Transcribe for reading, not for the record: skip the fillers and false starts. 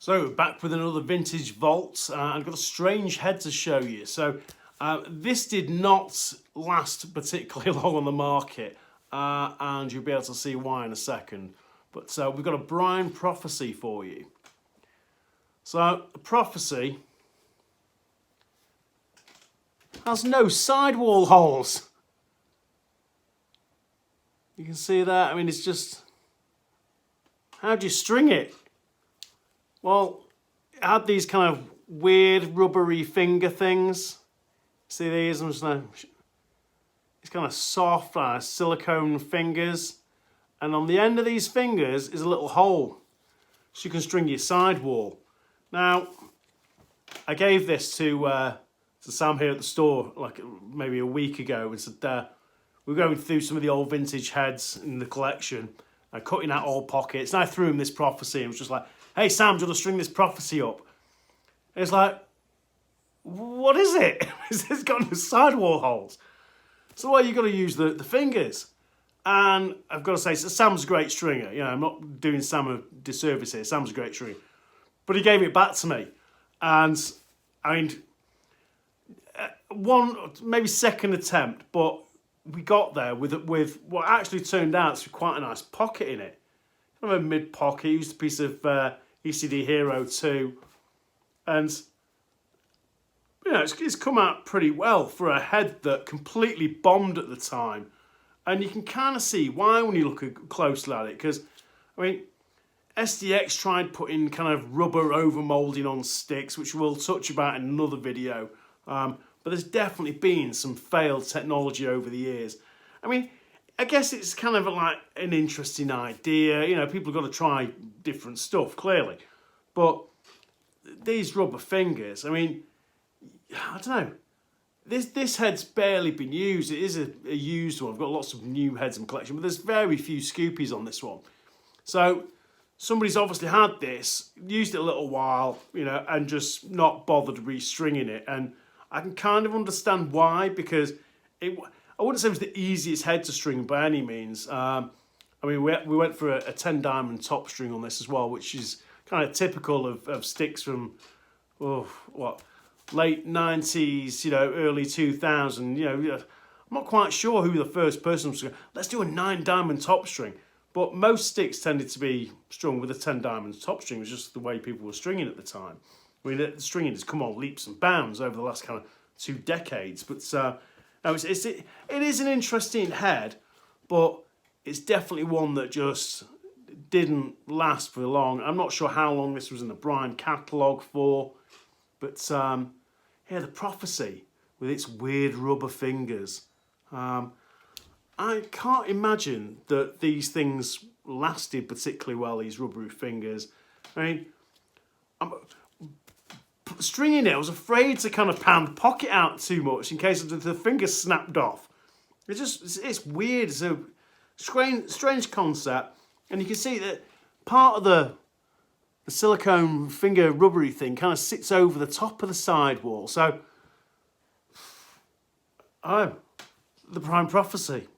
So back with another vintage vault. I've got a strange head to show you. So this did not last particularly long on the market, and you'll be able to see why in a second. But we've got a Brine prophecy for you. So the prophecy has no sidewall holes. You can see that. I mean, it's just, how do you string it? Well, it had these kind of weird rubbery finger things. See these? I'm just gonna, it's kind of soft, silicone fingers. And on the end of these fingers is a little hole, so you can string your sidewall. Now, I gave this to Sam here at the store like maybe a week ago and said, we're going through some of the old vintage heads in the collection, cutting out all pockets. And I threw him this prophecy and was just like, hey Sam, do you want to string this prophecy up? And it's like, what is it? It's got no sidewall holes. So well, you've got to use the fingers. And I've got to say, Sam's a great stringer. You know, I'm not doing Sam a disservice here. Sam's a great stringer. But he gave it back to me. And, I mean, one, maybe second attempt, but we got there with what actually turned out to be quite a nice pocket in it. Kind of a mid-pocket. Used a piece of ECD Hero 2. And, you know, it's come out pretty well for a head that completely bombed at the time. And you can kind of see why when you look closely at it. Because, I mean, SDX tried putting kind of rubber over-moulding on sticks, which we'll touch about in another video. But there's definitely been some failed technology over the years. I mean, I guess it's kind of like an interesting idea. You know, people have got to try different stuff, clearly. But these rubber fingers, I mean, I don't know. This head's barely been used. It is a used one. I've got lots of new heads in my collection, but there's very few scoopies on this one. So somebody's obviously had this, used it a little while, you know, and just not bothered restringing it. And I can kind of understand why, because I wouldn't say it was the easiest head to string by any means. I mean, we went for a 10 diamond top string on this as well, which is kind of typical of sticks from, late 90s, you know, early 2000, you know. I'm not quite sure who the first person was. Let's do a 9 diamond top string. But most sticks tended to be strung with a 10 diamond top string. It was just the way people were stringing at the time. I mean, the stringing has come on leaps and bounds over the last kind of 2 decades. But no, it is an interesting head, but it's definitely one that just didn't last for long. I'm not sure how long this was in the Brine catalogue for, but yeah, the prophecy with its weird rubber fingers. I can't imagine that these things lasted particularly well, these rubbery fingers. I mean, stringing it, I was afraid to kind of pound the pocket out too much in case the fingers snapped off. It's weird. It's a strange concept. And you can see that part of the silicone finger rubbery thing kind of sits over the top of the sidewall. So, the Brine prophecy.